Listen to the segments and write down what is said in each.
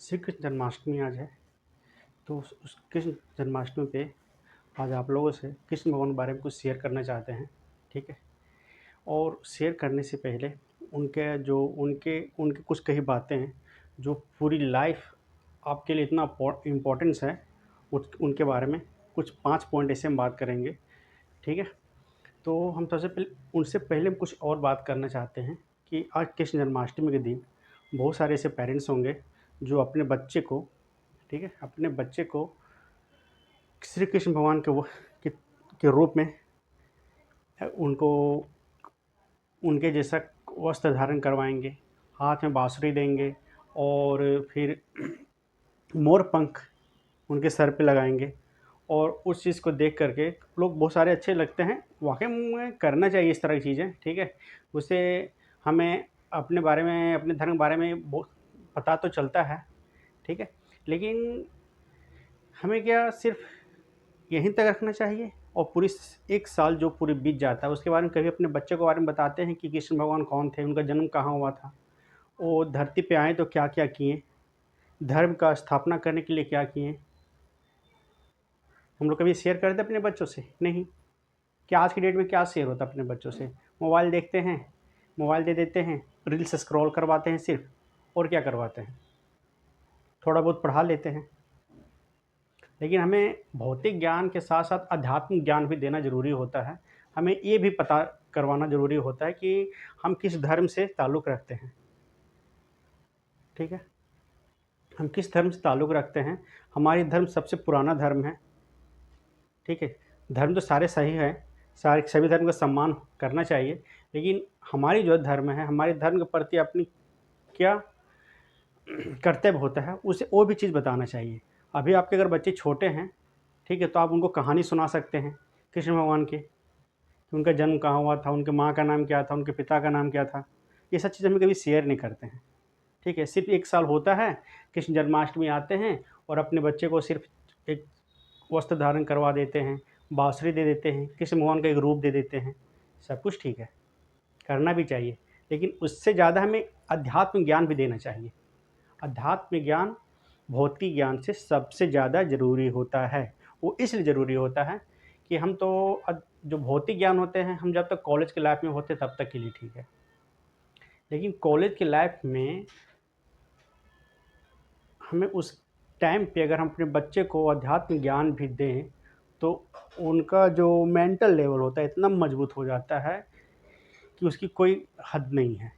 श्री कृष्ण जन्माष्टमी आज है। तो उस कृष्ण जन्माष्टमी पे आज आप लोगों से कृष्ण भगवान के बारे में कुछ शेयर करना चाहते हैं। ठीक है। और शेयर करने से पहले उनके जो उनके उनके कुछ कही बातें हैं जो पूरी लाइफ आपके लिए इतना इम्पोर्टेंस है। उनके बारे में कुछ 5 पॉइंट ऐसे हम बात करेंगे। ठीक है। तो हम सबसे पहले उनसे पहले हम कुछ और बात करना चाहते हैं कि आज कृष्ण जन्माष्टमी के दिन बहुत सारे ऐसे पेरेंट्स होंगे जो अपने बच्चे को, ठीक है, अपने बच्चे को श्री कृष्ण भगवान के रूप में उनको उनके जैसा वस्त्र धारण करवाएंगे, हाथ में बांसुरी देंगे और फिर मोर पंख उनके सर पे लगाएंगे। और उस चीज़ को देख करके लोग बहुत सारे अच्छे लगते हैं। वाकई में करना चाहिए इस तरह की चीज़ें। ठीक है। उससे हमें अपने बारे में, अपने धर्म के बारे में बहुत पता तो चलता है। ठीक है। लेकिन हमें क्या सिर्फ यहीं तक रखना चाहिए और पूरी एक साल जो पूरी बीत जाता है उसके बारे में कभी अपने बच्चे के बारे में बताते हैं कि कृष्ण भगवान कौन थे, उनका जन्म कहाँ हुआ था, वो धरती पे आए तो क्या क्या किए, धर्म का स्थापना करने के लिए क्या किए। हम लोग कभी शेयर करते अपने बच्चों से? नहीं। क्या आज की डेट में क्या शेयर होता है अपने बच्चों से? मोबाइल देखते हैं, मोबाइल दे देते हैं, रील्स स्क्रॉल करवाते हैं सिर्फ, और क्या करवाते हैं, थोड़ा बहुत पढ़ा लेते हैं। लेकिन हमें भौतिक ज्ञान के साथ साथ आध्यात्मिक ज्ञान भी देना ज़रूरी होता है। हमें ये भी पता करवाना ज़रूरी होता है कि हम किस धर्म से ताल्लुक़ रखते हैं। ठीक है। हम किस धर्म से ताल्लुक़ रखते हैं। हमारी धर्म सबसे पुराना धर्म है। ठीक है। धर्म तो सारे सही हैं, सारे सभी धर्म का सम्मान करना चाहिए, लेकिन हमारी जो धर्म है, हमारे धर्म के प्रति अपनी क्या कर्तव्य होता है उसे वो भी चीज़ बताना चाहिए। अभी आपके अगर बच्चे छोटे हैं, ठीक है, तो आप उनको कहानी सुना सकते हैं कृष्ण भगवान की, कि उनका जन्म कहाँ हुआ था, उनके माँ का नाम क्या था, उनके पिता का नाम क्या था। ये सब चीज़ हम कभी शेयर नहीं करते हैं। ठीक है। सिर्फ एक साल होता है, कृष्ण जन्माष्टमी आते हैं और अपने बच्चे को सिर्फ एक वस्त्र धारण करवा देते हैं, बाँसुरी दे देते हैं, कृष्ण भगवान का एक रूप दे देते हैं। सब कुछ ठीक है, करना भी चाहिए, लेकिन उससे ज़्यादा हमें अध्यात्म ज्ञान भी देना चाहिए। अध्यात्म ज्ञान भौतिक ज्ञान से सबसे ज़्यादा ज़रूरी होता है। वो इसलिए ज़रूरी होता है कि हम तो जो भौतिक ज्ञान होते हैं, हम जब तक कॉलेज के लाइफ में होते हैं तब तक के लिए ठीक है। लेकिन कॉलेज की लाइफ में हमें उस टाइम पे अगर हम अपने बच्चे को अध्यात्म ज्ञान भी दें, तो उनका जो मेंटल लेवल होता है इतना मजबूत हो जाता है कि उसकी कोई हद नहीं है।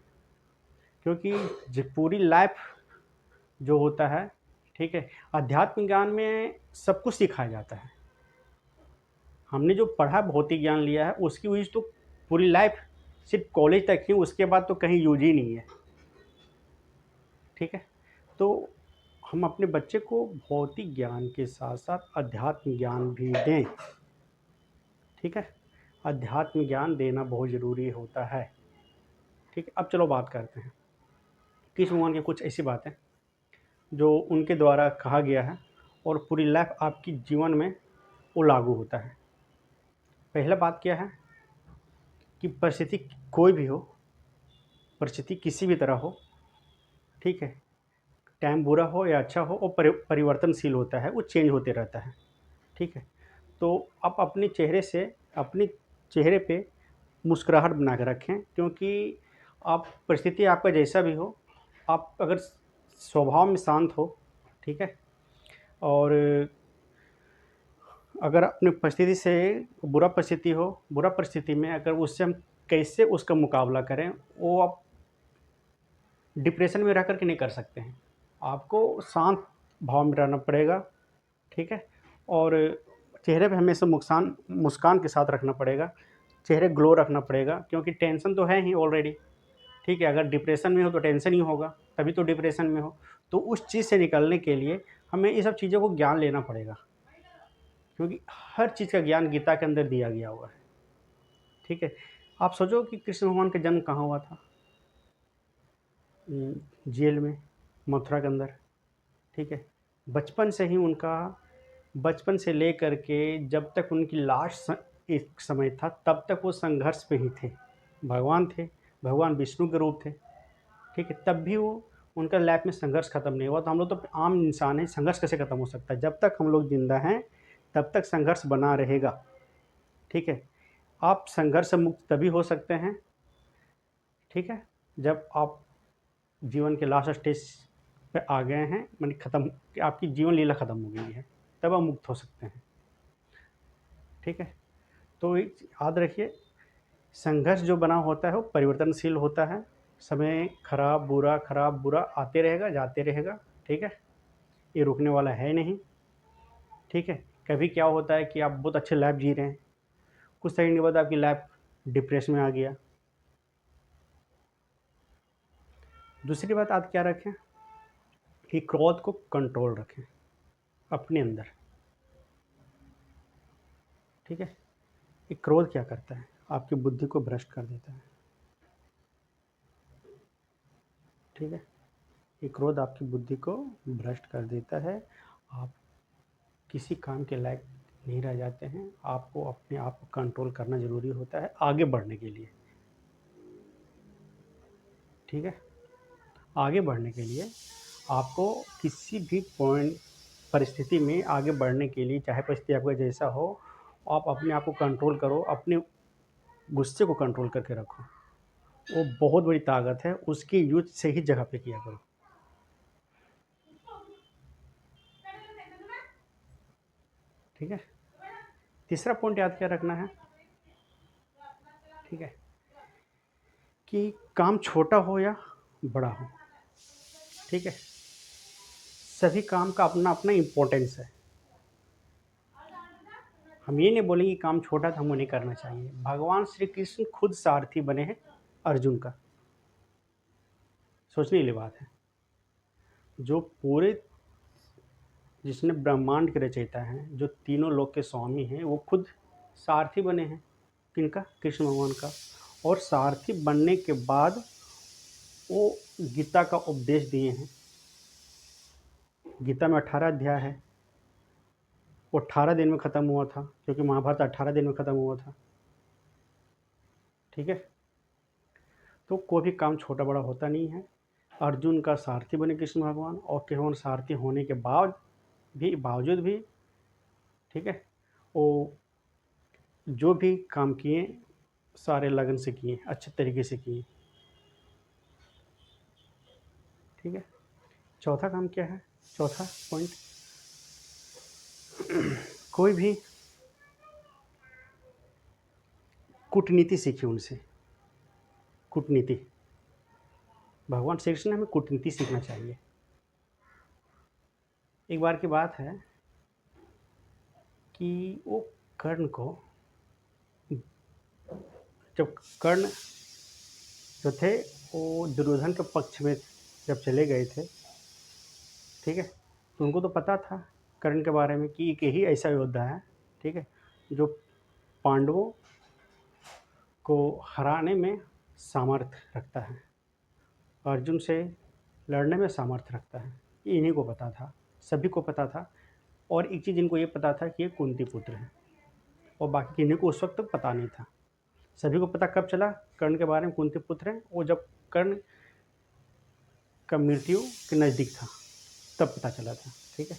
क्योंकि जो पूरी लाइफ जो होता है, ठीक है, अध्यात्म ज्ञान में सब कुछ सिखाया जाता है। हमने जो पढ़ा भौतिक ज्ञान लिया है उसकी यूज़ तो पूरी लाइफ सिर्फ कॉलेज तक ही, उसके बाद तो कहीं यूज ही नहीं है। ठीक है। तो हम अपने बच्चे को भौतिक ज्ञान के साथ साथ अध्यात्म ज्ञान भी दें। ठीक है। अध्यात्म ज्ञान देना बहुत ज़रूरी होता है। ठीक है। अब चलो बात करते हैं कृष्ण भगवान की कुछ ऐसी बातें जो उनके द्वारा कहा गया है और पूरी लाइफ आपकी जीवन में वो लागू होता है। पहला बात क्या है कि परिस्थिति कोई भी हो, परिस्थिति किसी भी तरह हो, ठीक है, टाइम बुरा हो या अच्छा हो, वो परिवर्तनशील होता है, वो चेंज होते रहता है। ठीक है। तो आप अपने चेहरे से, अपने चेहरे पे मुस्कुराहट बना के रखें, क्योंकि आप परिस्थिति आपका जैसा भी हो, आप अगर स्वभाव में शांत हो, ठीक है, और अगर अपनी परिस्थिति से बुरा परिस्थिति हो, बुरा परिस्थिति में अगर उससे हम कैसे उसका मुकाबला करें, वो आप डिप्रेशन में रह कर के नहीं कर सकते हैं। आपको शांत भाव में रहना पड़ेगा। ठीक है। और चेहरे पे हमेशा मुस्कान के साथ रखना पड़ेगा, चेहरे ग्लो रखना पड़ेगा, क्योंकि टेंशन तो है ही ऑलरेडी। ठीक है। अगर डिप्रेशन में हो तो टेंशन ही होगा, तभी तो डिप्रेशन में हो। तो उस चीज़ से निकलने के लिए हमें ये सब चीज़ों को ज्ञान लेना पड़ेगा, क्योंकि हर चीज़ का ज्ञान गीता के अंदर दिया गया हुआ है। ठीक है। आप सोचो कि कृष्ण भगवान का जन्म कहाँ हुआ था? जेल में, मथुरा के अंदर। ठीक है। बचपन से ही उनका, बचपन से लेकर के जब तक उनकी एक समय था तब तक वो संघर्ष पे ही थे। भगवान थे, भगवान विष्णु के रूप थे। ठीक है। तब भी वो उनका लाइफ में संघर्ष खत्म नहीं हुआ, तो हम लोग तो आम इंसान हैं, संघर्ष कैसे खत्म हो सकता है? जब तक हम लोग जिंदा हैं तब तक संघर्ष बना रहेगा। ठीक है, आप संघर्ष मुक्त तभी हो सकते हैं, ठीक है, जब आप जीवन के लास्ट स्टेज पे आ गए हैं, माने खत्म, आपकी जीवन लीला खत्म हो गई है, तब आप मुक्त हो सकते हैं। ठीक है, तो याद रखिए, संघर्ष जो बना होता है वो परिवर्तनशील होता है। समय खराब बुरा आते रहेगा, जाते रहेगा। ठीक है, ये रुकने वाला है नहीं। ठीक है, कभी क्या होता है कि आप बहुत अच्छे लाइफ जी रहे हैं, कुछ सेकंड के बाद आपकी लाइफ डिप्रेशन में आ गया। दूसरी बात आप क्या रखें कि क्रोध को कंट्रोल रखें अपने अंदर। ठीक है, ये क्रोध क्या करता है? आपकी बुद्धि को भ्रष्ट कर देता है। ठीक है, ये क्रोध आपकी बुद्धि को भ्रष्ट कर देता है, आप किसी काम के लायक नहीं रह जाते हैं। आपको अपने आप को कंट्रोल करना ज़रूरी होता है आगे बढ़ने के लिए। ठीक है, आगे बढ़ने के लिए आपको किसी भी पॉइंट परिस्थिति में आगे बढ़ने के लिए, चाहे परिस्थिति आपका जैसा हो, आप अपने आप को कंट्रोल करो, अपने गुस्से को कंट्रोल करके रखो। वो बहुत बड़ी ताकत है, उसकी यूज सही जगह पे किया करो। ठीक है, तीसरा पॉइंट याद क्या रखना है, ठीक है, कि काम छोटा हो या बड़ा हो, ठीक है, सभी काम का अपना अपना इम्पोर्टेंस है। हम ये नहीं बोलेंगे कि काम छोटा था, हमको नहीं करना चाहिए। भगवान श्री कृष्ण खुद सारथी बने हैं अर्जुन का। सोचने वाली बात है, जो पूरे, जिसने ब्रह्मांड के रचयिता हैं, जो तीनों लोक के स्वामी हैं, वो खुद सारथी बने हैं। किनका? कृष्ण भगवान का। और सारथी बनने के बाद वो गीता का उपदेश दिए हैं। गीता में 18 अध्याय है, वो 18 दिन में ख़त्म हुआ था, क्योंकि महाभारत 18 दिन में ख़त्म हुआ था। ठीक है, तो कोई भी काम छोटा बड़ा होता नहीं है। अर्जुन का सारथी बने कृष्ण भगवान, और कृष्ण भगवान सारथी होने के बावजूद भी, ठीक है, वो जो भी काम किए सारे लगन से किए, अच्छे तरीके से किए। ठीक है, चौथा काम क्या है? चौथा पॉइंट, कोई भी कूटनीति सीखी उनसे। कूटनीति, भगवान श्री कृष्ण ने हमें कूटनीति सीखना चाहिए। एक बार की बात है कि वो कर्ण को, जब कर्ण जो थे वो दुर्योधन के पक्ष में जब चले गए थे, ठीक है, तो उनको तो पता था कर्ण के बारे में कि एक ही ऐसा योद्धा है, ठीक है, जो पांडवों को हराने में सामर्थ्य रखता है, अर्जुन से लड़ने में सामर्थ्य रखता है। ये इन्हीं को पता था, सभी को पता था। और एक चीज़ इनको ये पता था कि ये कुंती पुत्र है, और बाकी किन्हीं को उस वक्त तक पता नहीं था। सभी को पता कब चला कर्ण के बारे में, कुंती पुत्र है, वो जब कर्ण का मृत्यु के नज़दीक था तब पता चला था। ठीक है,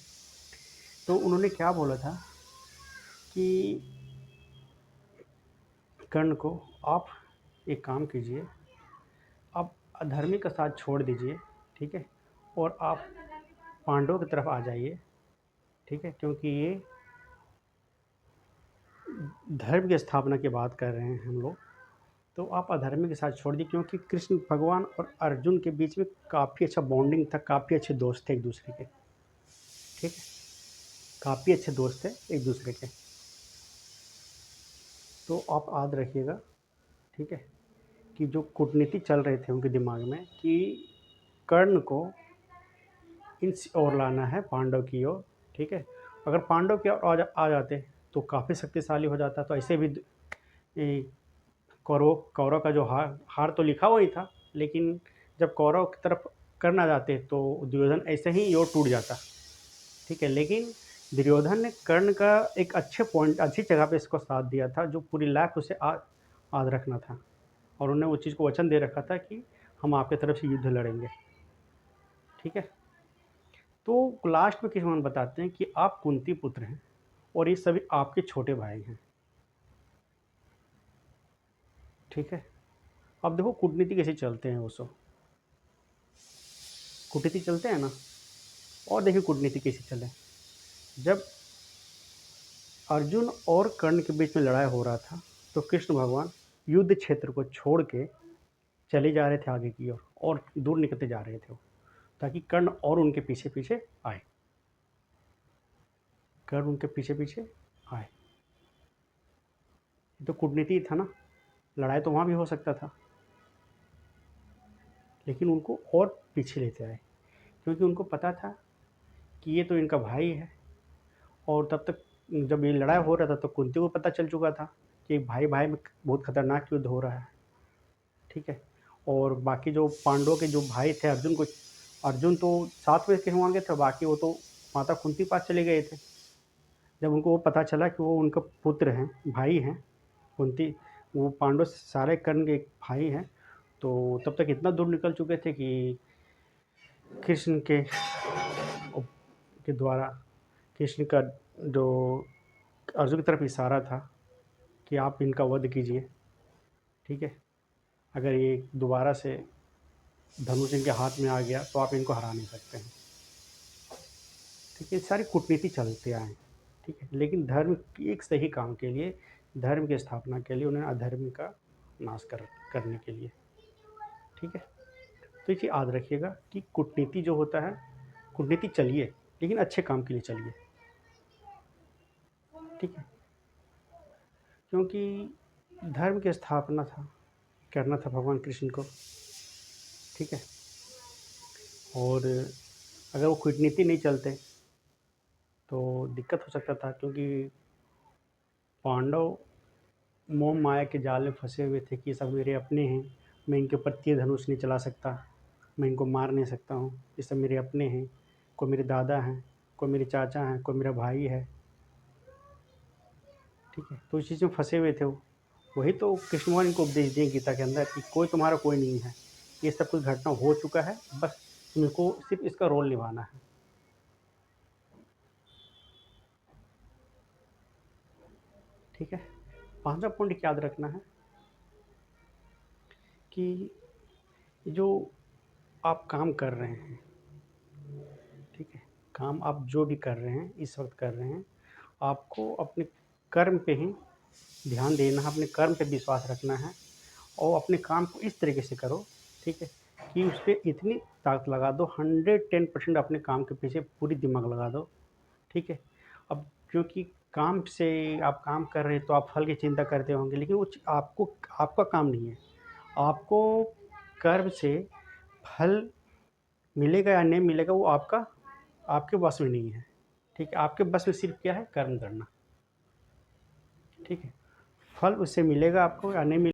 तो उन्होंने क्या बोला था कि कर्ण को, आप एक काम कीजिए, आप अधर्मी का साथ छोड़ दीजिए, ठीक है, और आप पांडवों की तरफ आ जाइए। ठीक है, क्योंकि ये धर्म की स्थापना की बात कर रहे हैं हम लोग, तो आप अधर्मी के साथ छोड़ दीजिए, क्योंकि कृष्ण भगवान और अर्जुन के बीच में काफ़ी अच्छा बॉन्डिंग था, काफ़ी अच्छे दोस्त थे एक दूसरे के। ठीक है, काफ़ी अच्छे दोस्त थे एक दूसरे के। तो आप याद रखिएगा, ठीक है, कि जो कूटनीति चल रहे थे उनके दिमाग में कि कर्ण को इन ओर लाना है, पांडव की ओर। ठीक है, अगर पांडव की ओर आ जाते तो काफ़ी शक्तिशाली हो जाता। तो ऐसे भी कौरव का जो हार तो लिखा हुआ ही था, लेकिन जब कौरव की तरफ कर्ण आ जाते तो दुर्योधन ऐसे ही योर टूट जाता। ठीक है, लेकिन दुर्योधन ने कर्ण का एक अच्छे पॉइंट, अच्छी जगह पे इसको साथ दिया था, जो पूरी लाइफ उसे याद रखना था। और उन्होंने उस चीज़ को वचन दे रखा था कि हम आपके तरफ से युद्ध लड़ेंगे। ठीक है। तो लास्ट में कृष्ण भगवान बताते हैं कि आप कुंती पुत्र हैं और ये सभी आपके छोटे भाई हैं। ठीक है। अब देखो कूटनीति कैसे चलते हैं वो सब, कूटनीति चलते हैं ना। और देखिए कूटनीति कैसे चले। जब अर्जुन और कर्ण के बीच में लड़ाई हो रहा था तो कृष्ण भगवान युद्ध क्षेत्र को छोड़ के चले जा रहे थे आगे की ओर और दूर निकलते जा रहे थे वो, ताकि कर्ण और उनके पीछे पीछे आए, कर्ण उनके पीछे पीछे आए। ये तो कूटनीति था ना, लड़ाई तो वहाँ भी हो सकता था, लेकिन उनको और पीछे लेते आए, क्योंकि उनको पता था कि ये तो इनका भाई है। और तब तक जब ये लड़ाई हो रहा था तो कुंती को पता चल चुका था कि भाई भाई में बहुत खतरनाक युद्ध हो रहा है। ठीक है। और बाकी जो पांडवों के जो भाई थे अर्जुन तो साथ में के हुआ थे, बाकी वो तो माता कुंती पास चले गए थे। जब उनको वो पता चला कि वो उनका पुत्र हैं, भाई हैं, कुंती, वो पांडव सारे कर्ण के भाई हैं, तो तब तक इतना दूर निकल चुके थे कि कृष्ण के द्वारा कृष्ण का जो अर्जुन की तरफ इशारा था कि आप इनका वध कीजिए। ठीक है। अगर ये दोबारा से धनुष इनके हाथ में आ गया तो आप इनको हरा नहीं सकते हैं। ठीक है। सारी कूटनीति चलते आए। ठीक है। लेकिन धर्म की एक सही काम के लिए, धर्म की स्थापना के लिए, उन्हें अधर्म का नाश करने के लिए। ठीक है। तो ये चीज़ याद रखिएगा कि कूटनीति जो होता है, कूटनीति चलिए लेकिन अच्छे काम के लिए चलिए। ठीक है। क्योंकि धर्म की स्थापना करना था भगवान कृष्ण को। ठीक है। और अगर वो कूटनीति नहीं चलते तो दिक्कत हो सकता था, क्योंकि पांडव मोह माया के जाल में फंसे हुए थे कि सब मेरे अपने हैं, मैं इनके ऊपर तीर धनुष नहीं चला सकता, मैं इनको मार नहीं सकता हूँ, ये सब मेरे अपने हैं, कोई मेरे दादा हैं, कोई मेरे चाचा हैं, कोई मेरा भाई है। ठीक है। तो इस चीज़ में फंसे हुए थे वो। वही तो कृष्ण भगवान इनको उपदेश दिए गीता के अंदर कि कोई तुम्हारा कोई नहीं है, ये सब कुछ घटना हो चुका है, बस तुमको सिर्फ इसका रोल निभाना है। ठीक है। पांचवा पॉइंट याद रखना है कि जो आप काम कर रहे हैं, ठीक है, काम आप जो भी कर रहे हैं, इस वक्त कर रहे हैं, आपको अपने कर्म पे ही ध्यान देना है, अपने कर्म पे विश्वास रखना है और अपने काम को इस तरीके से करो, ठीक है, कि उस पर इतनी ताकत लगा दो, 110% अपने काम के पीछे पूरी दिमाग लगा दो। ठीक है। अब क्योंकि काम से आप काम कर रहे हैं तो आप फल की चिंता करते होंगे, लेकिन वो आपको आपका काम नहीं है। आपको कर्म से फल मिलेगा या नहीं मिलेगा वो आपके बस में नहीं है। ठीक है। आपके बस में सिर्फ क्या है, कर्म करना। ठीक है। फल उससे मिलेगा आपको या नहीं मिलेगा।